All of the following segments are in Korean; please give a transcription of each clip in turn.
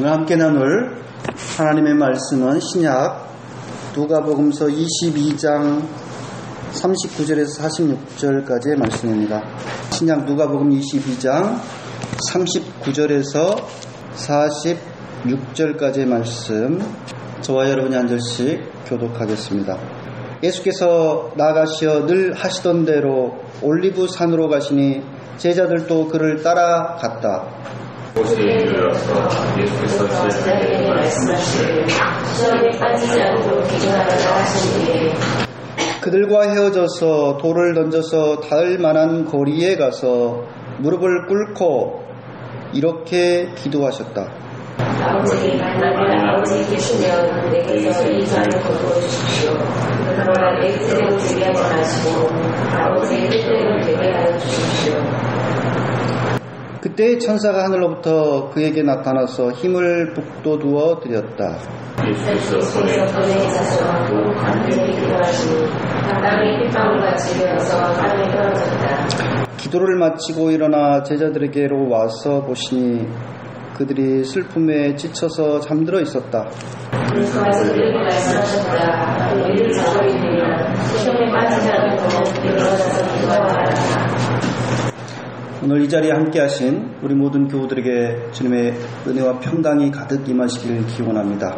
오늘 함께 나눌 하나님의 말씀은 신약 누가복음서 22장 39절에서 46절까지의 말씀입니다. 신약 누가복음 22장 39절에서 46절까지의 말씀, 저와 여러분이 한 절씩 교독하겠습니다. 예수께서 나가시어 늘 하시던 대로 올리브 산으로 가시니 제자들도 그를 따라갔다. 곳에 이르러서 예수께서 제자들에게 말씀하시되 시험에 빠지지 않도록 기도하라 하시니 그들과 헤어져서 돌을 던져서 닿을 만한 거리에 가서 무릎을 꿇고 이렇게 기도하셨다. 아버지, 만일 아버지 계시면 내게서 이 잔을 거두어주십시오. 그러나 내 뜻대로 되게 하지 마시고 아버지의 뜻대로 되게 하여 주십시오. 그때 천사가 하늘로부터 그에게 나타나서 힘을 북돋우어 드렸다. 예수께서 손에 자서 또 간절히 기도하시니 땅이 핏방울같이 되어서 하늘에 떨어졌다. 기도를 마치고 일어나 제자들에게로 와서 보시니 그들이 슬픔에 지쳐서 잠들어 있었다. 그래서 그들에게 말씀하셨다. 너희들 자고 있느냐 시험에 빠지지 않도록 일어나서 기도하라. 오늘 이 자리에 함께 하신 우리 모든 교우들에게 주님의 은혜와 평강이 가득 임하시길 기원합니다.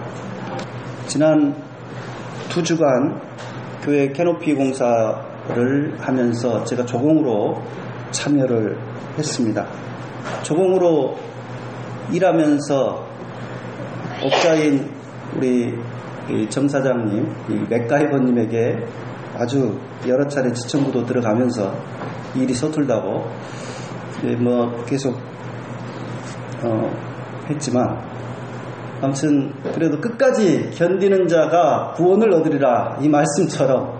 지난 2주간 교회 캐노피 공사를 하면서 제가 조공으로 참여를 했습니다. 조공으로 일하면서 업자인 우리 정 사장님, 맥가이버님에게 아주 여러 차례 지청구도 들어가면서 일이 서툴다고 계속 했지만 아무튼 그래도 끝까지 견디는 자가 구원을 얻으리라 이 말씀처럼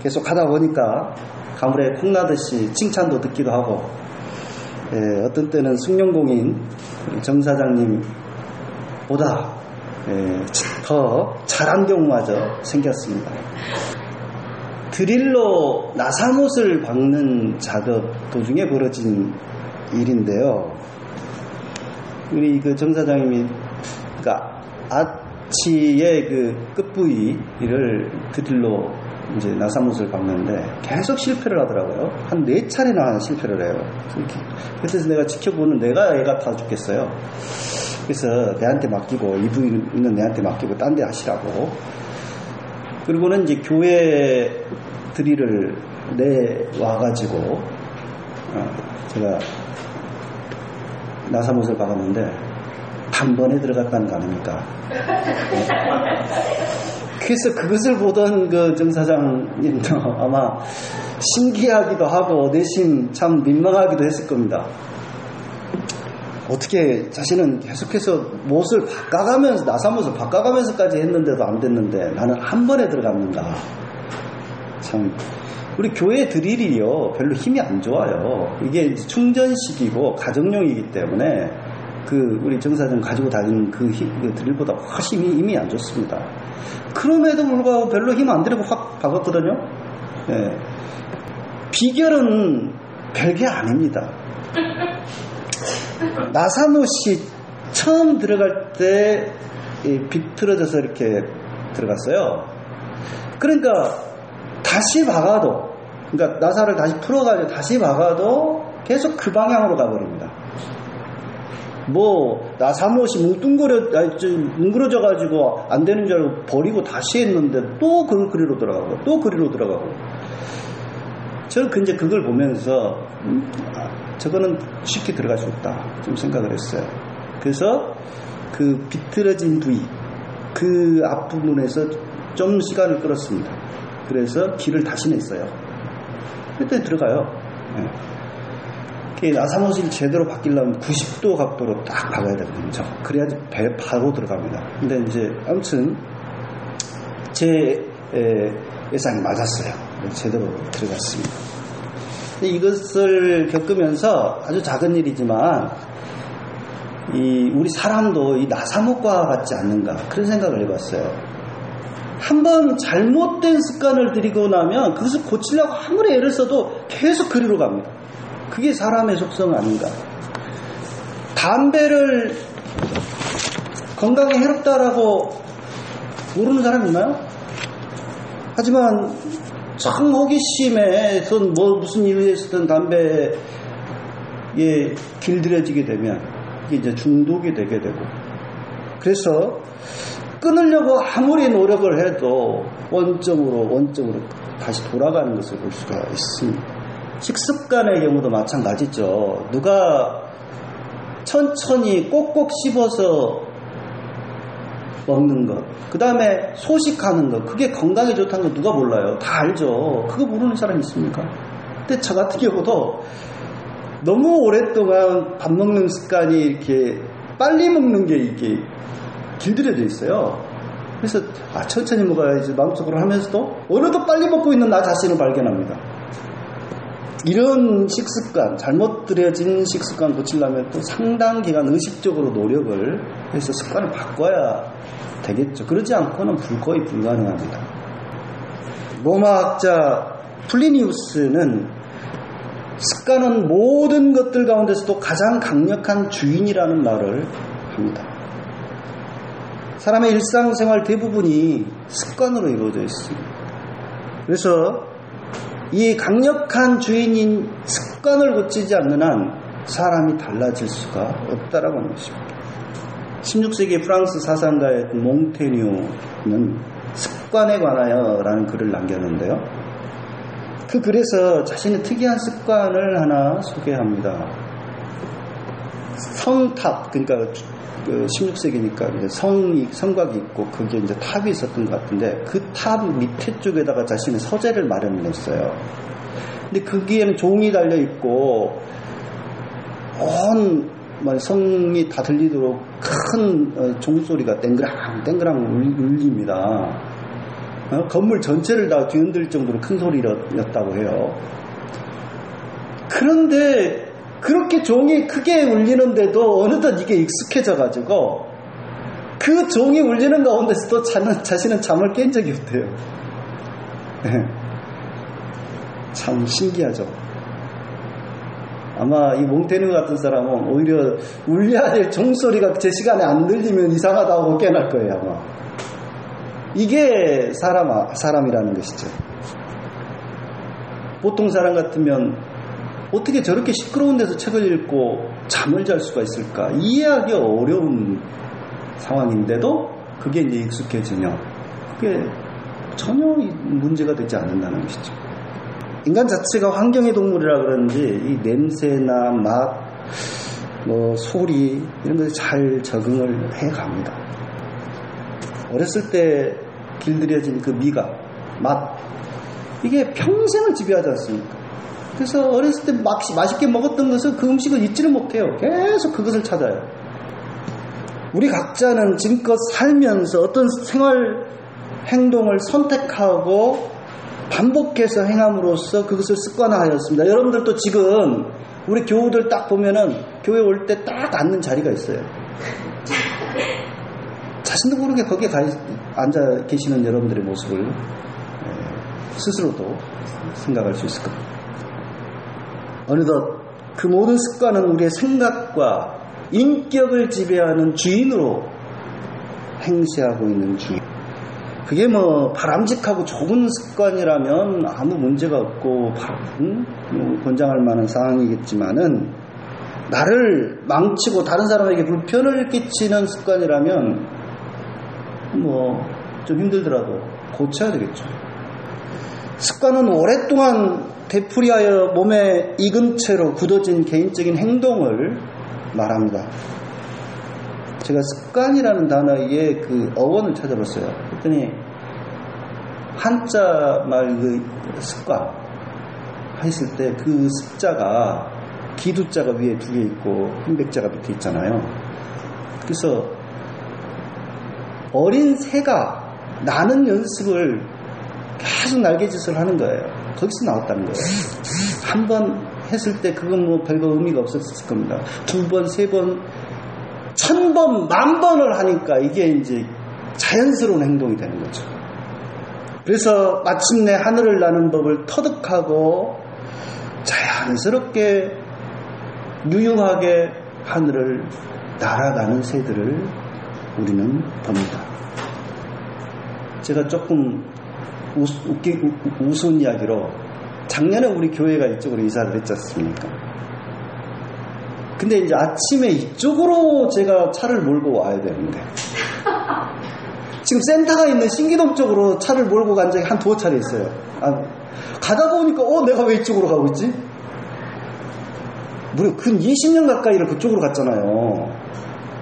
계속 하다 보니까 가물에 콩나듯이 칭찬도 듣기도 하고 어떤 때는 승용공인 정 사장님보다 더 잘한 경우마저 생겼습니다. 드릴로 나사못을 박는 작업 도중에 벌어진 일인데요. 우리 그 정 사장님이 그러니까 아치의 그 끝부위를 드릴로 이제 나사못을 박는데 계속 실패를 하더라고요. 한 4차례나 실패를 해요. 그래서 내가 지켜보는 내가 애가 타 죽겠어요. 그래서 내한테 맡기고 이 부위는 내한테 맡기고 딴 데 하시라고. 그리고는 이제 교회 드릴을 내와가지고 제가 나사못을 박았는데 단번에 들어갔다는 거 아닙니까? 그래서 그것을 보던 그 정 사장님도 아마 신기하기도 하고 내심 참 민망하기도 했을 겁니다. 어떻게 자신은 계속해서 못을 바꿔가면서 나사못을 바꿔가면서까지 했는데도 안 됐는데 나는 한 번에 들어갔는가. 참 우리 교회 드릴이요 별로 힘이 안 좋아요. 이게 충전식이고 가정용이기 때문에 그 우리 정사장 가지고 다니는 그 드릴보다 훨씬 힘이 안 좋습니다. 그럼에도 불구하고 별로 힘 안 들이고 확 박았거든요. 비결은 별게 아닙니다. 나사못이 처음 들어갈 때 비틀어져서 이렇게 들어갔어요. 그러니까 다시 박아도, 그러니까 나사를 다시 풀어가지고 다시 박아도 계속 그 방향으로 가버립니다. 나사못이 뭉그러져가지고 안 되는 줄 알고 버리고 다시 했는데 또 그 그리로 들어가고 또 그리로 들어가고. 저는 이제 그걸 보면서 저거는 쉽게 들어갈 수 없다 좀 생각을 했어요. 그래서 그 비틀어진 부위 그 앞부분에서 좀 시간을 끌었습니다. 그래서 길을 다시 냈어요. 그때 들어가요. 나사못이 제대로 바뀌려면 90도 각도로 딱 박아야 되거든요. 그래야지 바로 들어갑니다. 근데 이제 아무튼 제 예상이 맞았어요. 제대로 들어갔습니다. 이것을 겪으면서 아주 작은 일이지만 우리 사람도 이 나사못과 같지 않는가 그런 생각을 해봤어요. 한번 잘못된 습관을 들이고 나면 그것을 고치려고 아무리 애를 써도 계속 그리로 갑니다. 그게 사람의 속성 아닌가. 담배를 건강에 해롭다라고 모르는 사람 있나요? 하지만 참 호기심에서 무슨 이유에서든 담배에 길들여지게 되면 이게 이제 중독이 되게 되고, 그래서 끊으려고 아무리 노력을 해도 원점으로 다시 돌아가는 것을 볼 수가 있습니다. 식습관의 경우도 마찬가지죠. 누가 천천히 꼭꼭 씹어서 먹는 것, 그 다음에 소식하는 것, 그게 건강에 좋다는 거 누가 몰라요? 다 알죠. 그거 모르는 사람 있습니까? 근데 저 같은 경우도 너무 오랫동안 밥 먹는 습관이 이렇게 빨리 먹는 게 이렇게 길들여져 있어요. 그래서 천천히 먹어야지 마음속으로 하면서도 어느덧 빨리 먹고 있는 나 자신을 발견합니다. 이런 식습관, 잘못 들여진 식습관 고치려면 또 상당 기간 의식적으로 노력을 해서 습관을 바꿔야 되겠죠. 그러지 않고는 거의 불가능합니다. 로마학자 플리니우스는 습관은 모든 것들 가운데서도 가장 강력한 주인이라는 말을 합니다. 사람의 일상생활 대부분이 습관으로 이루어져 있습니다. 그래서 이 강력한 주인인 습관을 고치지 않는 한 사람이 달라질 수가 없다라고 하는 것입니다. 16세기 프랑스 사상가였던 몽테뉴는 습관에 관하여 라는 글을 남겼는데요. 그 글에서 자신의 특이한 습관을 하나 소개합니다. 성탑, 그러니까 16세기니까 이제 성곽이 있고 그게 이제 탑이 있었던 것 같은데, 그 탑 밑에 쪽에다가 자신의 서재를 마련했어요. 근데 거기에는 종이 달려 있고 온 성이 다 들리도록 큰 종소리가 땡그랑 울립니다. 건물 전체를 다 뒤흔들 정도로 큰 소리였다고 해요. 그런데 그렇게 종이 크게 울리는데도 어느덧 이게 익숙해져가지고 그 종이 울리는 가운데서도 자신은 잠을 깬 적이 없대요. 참 신기하죠. 아마 이 몽테뉴 같은 사람은 오히려 울려야 될 종소리가 제 시간에 안 들리면 이상하다고 깨날 거예요, 아마. 이게 사람이라는 것이죠. 보통 사람 같으면 어떻게 저렇게 시끄러운 데서 책을 읽고 잠을 잘 수가 있을까? 이해하기 어려운 상황인데도 그게 이제 익숙해지면 그게 전혀 문제가 되지 않는다는 것이죠. 인간 자체가 환경의 동물이라 그런지 이 냄새나 맛, 소리 이런 것에 잘 적응을 해갑니다. 어렸을 때 길들여진 그 미각, 맛, 이게 평생을 지배하지 않습니까? 그래서 어렸을 때 맛있게 먹었던 것을 그 음식을 잊지를 못해요. 계속 그것을 찾아요. 우리 각자는 지금껏 살면서 어떤 생활 행동을 선택하고 반복해서 행함으로써 그것을 습관화하였습니다. 여러분들도 지금 우리 교우들 딱 보면은 교회 올 때 딱 앉는 자리가 있어요. 자신도 모르게 거기에 앉아 계시는 여러분들의 모습을 스스로도 생각할 수 있을 겁니다. 어느덧 그 모든 습관은 우리의 생각과 인격을 지배하는 주인으로 행세하고 있는 주인. 그게 바람직하고 좋은 습관이라면 아무 문제가 없고 권장할 만한 상황이겠지만은, 나를 망치고 다른 사람에게 불편을 끼치는 습관이라면 좀 힘들더라도 고쳐야 되겠죠. 습관은 오랫동안 되풀이하여 몸에 익은 채로 굳어진 개인적인 행동을 말합니다. 제가 습관이라는 단어의 그 어원을 찾아봤어요. 그랬더니 한자 말 그 습관 했을 때 그 습자가 기두자가 위에 두 개 있고 흰백자가 밑에 있잖아요. 그래서 어린 새가 나는 연습을 계속 날개짓을 하는 거예요. 거기서 나왔다는 거예요. 한 번 했을 때 그건 별거 의미가 없었을 겁니다. 두 번, 세 번, 1000번, 10,000번을 하니까 이게 이제 자연스러운 행동이 되는 거죠. 그래서 마침내 하늘을 나는 법을 터득하고 자연스럽게 유유하게 하늘을 날아가는 새들을 우리는 봅니다. 제가 조금 우스운 이야기로 작년에 우리 교회가 이쪽으로 이사를 했지 않습니까? 근데 이제 아침에 이쪽으로 제가 차를 몰고 와야 되는데 지금 센터가 있는 신기동 쪽으로 차를 몰고 간 적이 한 두어 차례 있어요. 가다 보니까 내가 왜 이쪽으로 가고 있지? 무려 근 20년 가까이를 그쪽으로 갔잖아요.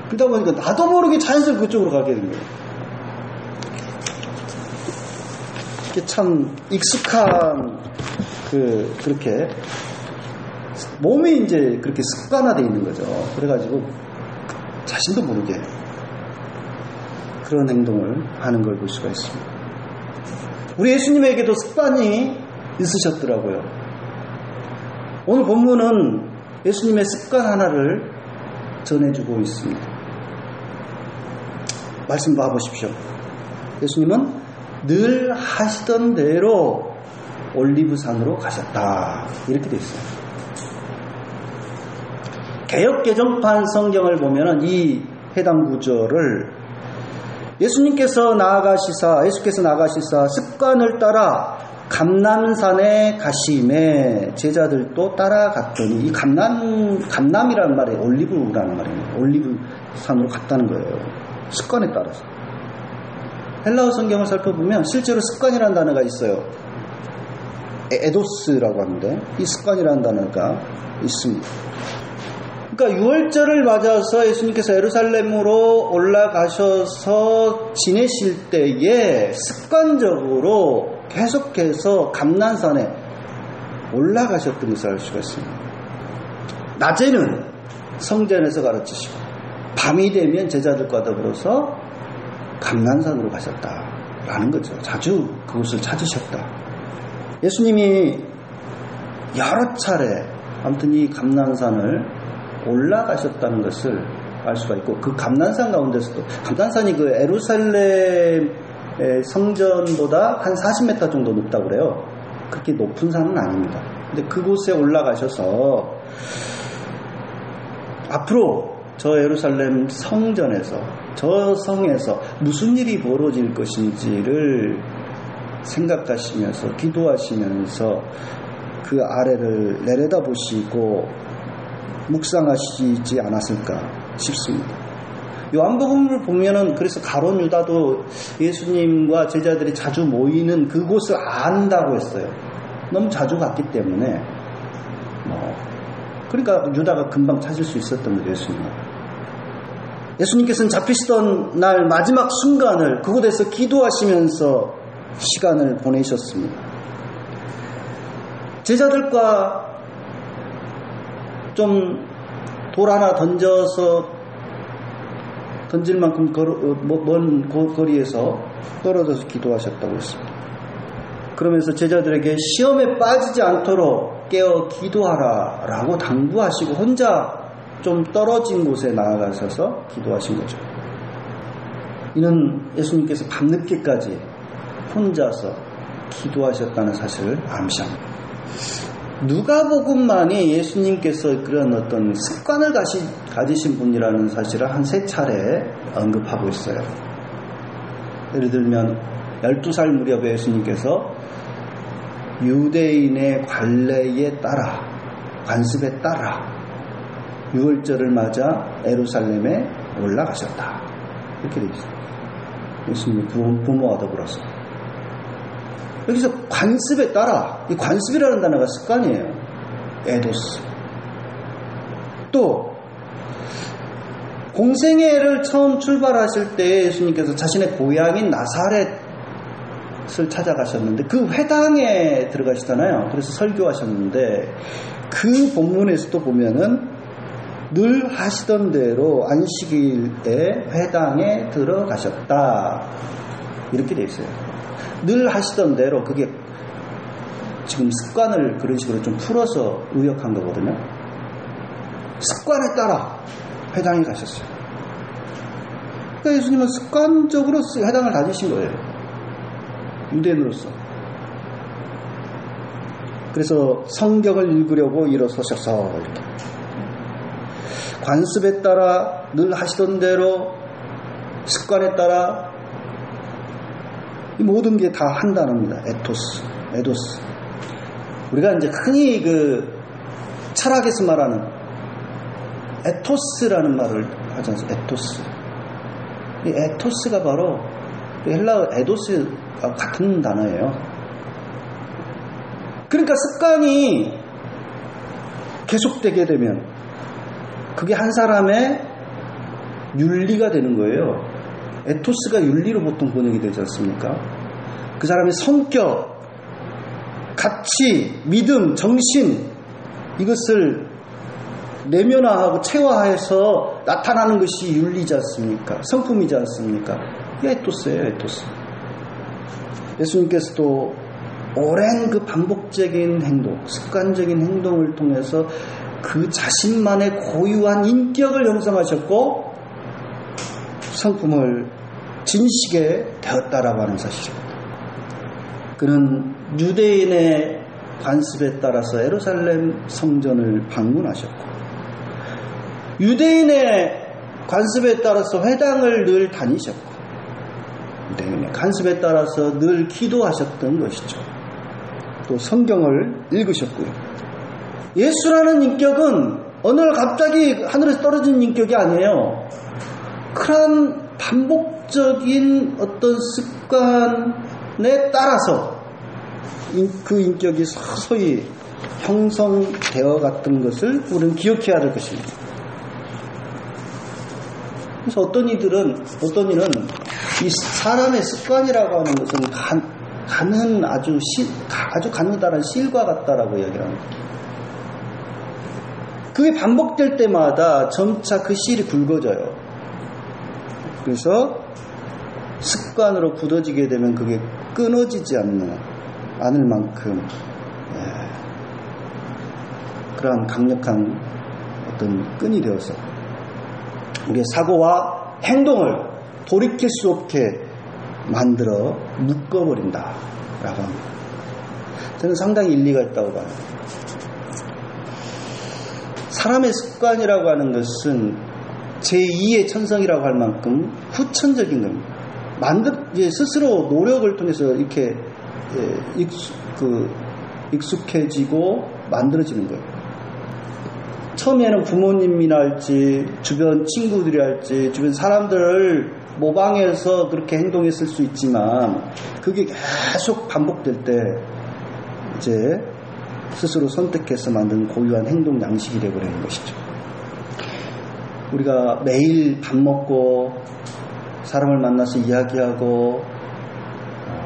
그러다 보니까 나도 모르게 자연스럽게 그쪽으로 가게 된 거예요. 이게 참 익숙한 그렇게 몸이 이제 그렇게 습관화되어 있는 거죠. 그래가지고 자신도 모르게 그런 행동을 하는 걸 볼 수가 있습니다. 우리 예수님에게도 습관이 있으셨더라고요. 오늘 본문은 예수님의 습관 하나를 전해주고 있습니다. 말씀 봐보십시오. 예수님은 늘 하시던 대로 올리브산으로 가셨다. 이렇게 되어 있어요. 개역개정판 성경을 보면 이 해당 구절을 예수께서 나아가시사 습관을 따라 감람산에 가심에 제자들도 따라갔더니 이 감람이라는 말이 올리브라는 말이에요. 올리브산으로 갔다는 거예요. 습관에 따라서. 헬라어 성경을 살펴보면 실제로 습관이라는 단어가 있어요. 에도스라고 하는데 이 습관이라는 단어가 있습니다. 그러니까 유월절을 맞아서 예수님께서 예루살렘으로 올라가셔서 지내실 때에 습관적으로 계속해서 감람산에 올라가셨던 것을 알 수가 있습니다. 낮에는 성전에서 가르치시고 밤이 되면 제자들과 더불어서 감람산으로 가셨다라는 거죠. 자주 그곳을 찾으셨다. 예수님이 여러 차례 아무튼 이 감람산을 올라가셨다는 것을 알 수가 있고 그 감람산 가운데서도 감람산이 그 예루살렘 성전보다 한 40m 정도 높다고 그래요. 그렇게 높은 산은 아닙니다. 근데 그곳에 올라가셔서 앞으로 저 예루살렘 성전에서 저 성에서 무슨 일이 벌어질 것인지를 생각하시면서 기도하시면서 그 아래를 내려다보시고 묵상하시지 않았을까 싶습니다. 요한복음을 보면은 그래서 가룟 유다도 예수님과 제자들이 자주 모이는 그곳을 안다고 했어요. 너무 자주 갔기 때문에 그러니까 유다가 금방 찾을 수 있었던 거죠. 예수님께서는 잡히시던 날 마지막 순간을 그곳에서 기도하시면서 시간을 보내셨습니다. 제자들과 좀 돌 하나 던져서 던질 만큼 먼 거리에서 떨어져서 기도하셨다고 했습니다. 그러면서 제자들에게 시험에 빠지지 않도록 깨어 기도하라 라고 당부하시고 혼자 좀 떨어진 곳에 나아가셔서 기도하신 거죠. 이는 예수님께서 밤늦게까지 혼자서 기도하셨다는 사실을 암시합니다. 누가복음만이 예수님께서 그런 어떤 습관을 가지신 분이라는 사실을 한 3차례 언급하고 있어요. 예를 들면 12살 무렵에 예수님께서 유대인의 관례에 따라 관습에 따라 유월절을 맞아 예루살렘에 올라가셨다. 이렇게 되어 있어요. 예수님의 부모와 더불어서. 여기서 관습에 따라, 이 관습이라는 단어가 습관이에요. 에도스. 또 공생애를 처음 출발하실 때 예수님께서 자신의 고향인 나사렛을 찾아가셨는데 그 회당에 들어가시잖아요. 그래서 설교하셨는데 그 본문에서도 보면은 늘 하시던 대로 안식일에 회당에 들어가셨다. 이렇게 되어 있어요. 늘 하시던 대로 그게 지금 습관을 그런 식으로 좀 풀어서 의역한 거거든요. 습관에 따라 회당에 가셨어요. 그러니까 예수님은 습관적으로 회당을 다니신 거예요. 유대인으로서. 그래서 성경을 읽으려고 일어서셔서 이렇게 관습에 따라 늘 하시던 대로 습관에 따라 이 모든 게 다 한 단어입니다. 에도스. 우리가 이제 흔히 그 철학에서 말하는 에토스라는 말을 하지 않습니까? 에토스. 이 에토스가 바로 헬라어 에도스와 같은 단어예요. 그러니까 습관이 계속되게 되면 그게 한 사람의 윤리가 되는 거예요. 에토스가 윤리로 보통 번역이 되지 않습니까? 그 사람의 성격, 가치, 믿음, 정신 이것을 내면화하고 체화해서 나타나는 것이 윤리지 않습니까? 성품이지 않습니까? 이게 에토스예요. 에토스. 예수님께서도 오랜 그 반복적인 행동, 습관적인 행동을 통해서 그 자신만의 고유한 인격을 형성하셨고 성품을 지니시게 되었다라고 하는 사실입니다. 그는 유대인의 관습에 따라서 예루살렘 성전을 방문하셨고 유대인의 관습에 따라서 회당을 늘 다니셨고 유대인의 관습에 따라서 늘 기도하셨던 것이죠. 또 성경을 읽으셨고요. 예수라는 인격은 어느 날 갑자기 하늘에서 떨어진 인격이 아니에요. 그런 반복적인 어떤 습관에 따라서 그 인격이 서서히 형성되어 갔던 것을 우리는 기억해야 될 것입니다. 그래서 어떤 이는 이 사람의 습관이라고 하는 것은 가는 아주 가느다란 실과 같다라고 이야기를 합니다. 그게 반복될 때마다 점차 그 실이 굵어져요. 그래서 습관으로 굳어지게 되면 그게 끊어지지 않을 만큼 그러한 강력한 어떤 끈이 되어서 우리의 사고와 행동을 돌이킬 수 없게 만들어 묶어버린다라고 합니다. 저는 상당히 일리가 있다고 봐요. 사람의 습관이라고 하는 것은 제2의 천성이라고 할 만큼 후천적인 겁니다. 스스로 노력을 통해서 이렇게 익숙해지고 만들어지는 거예요. 처음에는 부모님이나 할지 주변 친구들이 할지 주변 사람들을 모방해서 그렇게 행동했을 수 있지만 그게 계속 반복될 때 이제 스스로 선택해서 만든 고유한 행동 양식이 되어버리는 것이죠. 우리가 매일 밥 먹고 사람을 만나서 이야기하고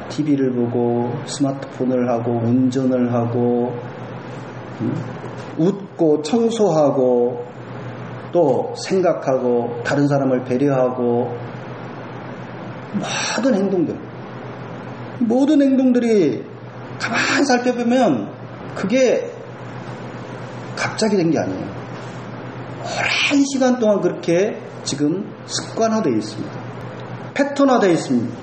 TV를 보고 스마트폰을 하고 운전을 하고 웃고 청소하고 또 생각하고 다른 사람을 배려하고 모든 행동들이 가만히 살펴보면 그게 갑자기 된 게 아니에요. 오랜 시간 동안 그렇게 지금 습관화되어 있습니다. 패턴화되어 있습니다.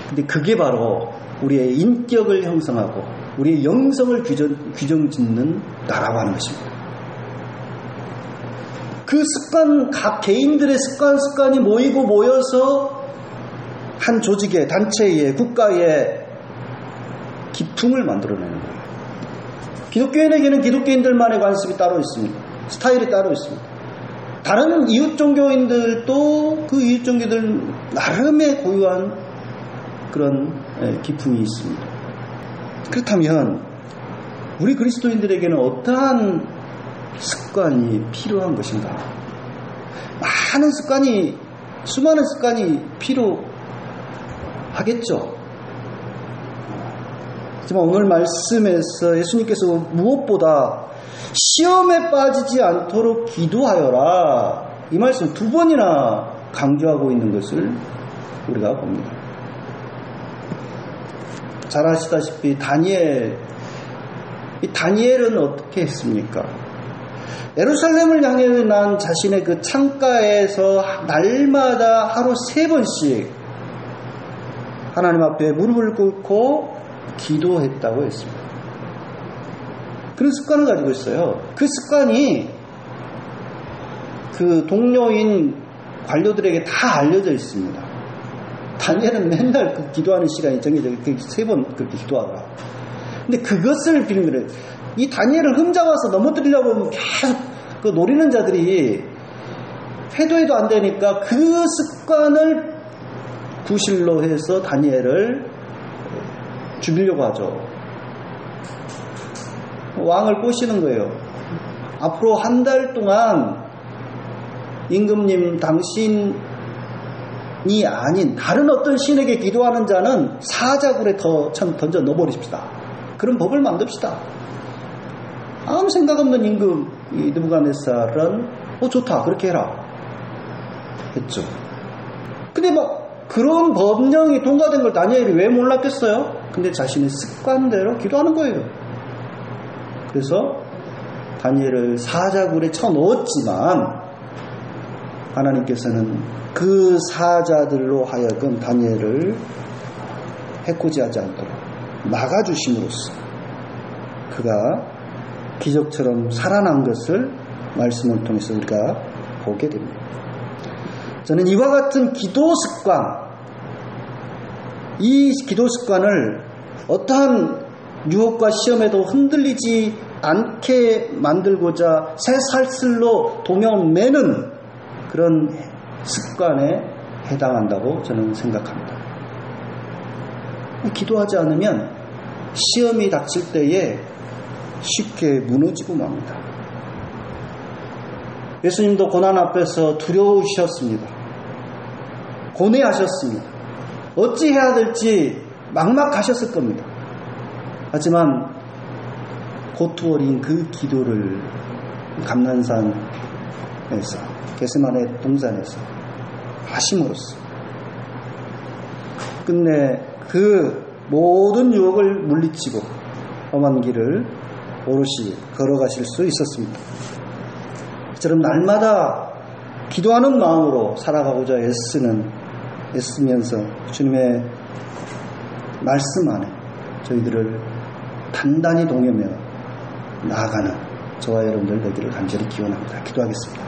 근데 그게 바로 우리의 인격을 형성하고 우리의 영성을 규정짓는 나라고 하는 것입니다. 그 습관, 각 개인들의 습관이 모여서 한 조직의, 단체의, 국가의 기풍을 만들어내는 거예요. 기독교인에게는 기독교인들만의 관습이 따로 있습니다. 스타일이 따로 있습니다. 다른 이웃 종교인들도 그 이웃 종교들 나름의 고유한 그런 기풍이 있습니다. 그렇다면 우리 그리스도인들에게는 어떠한 습관이 필요한 것인가? 수많은 습관이 필요하겠죠. 하지만 오늘 말씀에서 예수님께서 무엇보다 시험에 빠지지 않도록 기도하여라, 이 말씀 2번이나 강조하고 있는 것을 우리가 봅니다. 잘 아시다시피 다니엘은 어떻게 했습니까? 예루살렘을 향해 난 자신의 그 창가에서 날마다 하루 3번씩 하나님 앞에 무릎을 꿇고 기도했다고 했습니다. 그런 습관을 가지고 있어요. 그 습관이 그 동료인 관료들에게 다 알려져 있습니다. 다니엘은 맨날 그 기도하는 시간이 정해져 있고 3번 그렇게 기도하더라. 근데 그것을 빌미를 이 다니엘을 흠잡아서 넘어뜨리려고 하면 계속 그 노리는 자들이 해도 안 되니까 그 습관을 구실로 해서 다니엘을 죽이려고 하죠. 왕을 꼬시는 거예요. 앞으로 한 달 동안 임금님 당신이 아닌 다른 어떤 신에게 기도하는 자는 사자굴에 던져 넣어버립시다. 그런 법을 만듭시다. 아무 생각 없는 임금 느부갓네살은 좋다 그렇게 해라 했죠. 근데 그런 법령이 통과된 걸 다니엘이 왜 몰랐겠어요? 근데 자신의 습관대로 기도하는 거예요. 그래서 다니엘을 사자굴에 쳐넣었지만 하나님께서는 그 사자들로 하여금 다니엘을 해코지하지 않도록 막아주심으로써 그가 기적처럼 살아난 것을 말씀을 통해서 우리가 보게 됩니다. 저는 이와 같은 기도 습관, 이 기도 습관을 어떠한 유혹과 시험에도 흔들리지 않게 만들고자 새살슬로 동여매는 그런 습관에 해당한다고 저는 생각합니다. 기도하지 않으면 시험이 닥칠 때에 쉽게 무너지고 맙니다. 예수님도 고난 앞에서 두려우셨습니다. 고뇌하셨습니다. 어찌 해야 될지 막막하셨을 겁니다. 하지만 고투어린 그 기도를 감난산에서 겟세마네 동산에서 하심으로써 끝내 그 모든 유혹을 물리치고 험한 길을 오롯이 걸어가실 수 있었습니다. 저처럼 날마다 기도하는 마음으로 살아가고자 애쓰면서 주님의 말씀 안에 저희들을 단단히 동여매어 나아가는 저와 여러분들 되기를 간절히 기원합니다. 기도하겠습니다.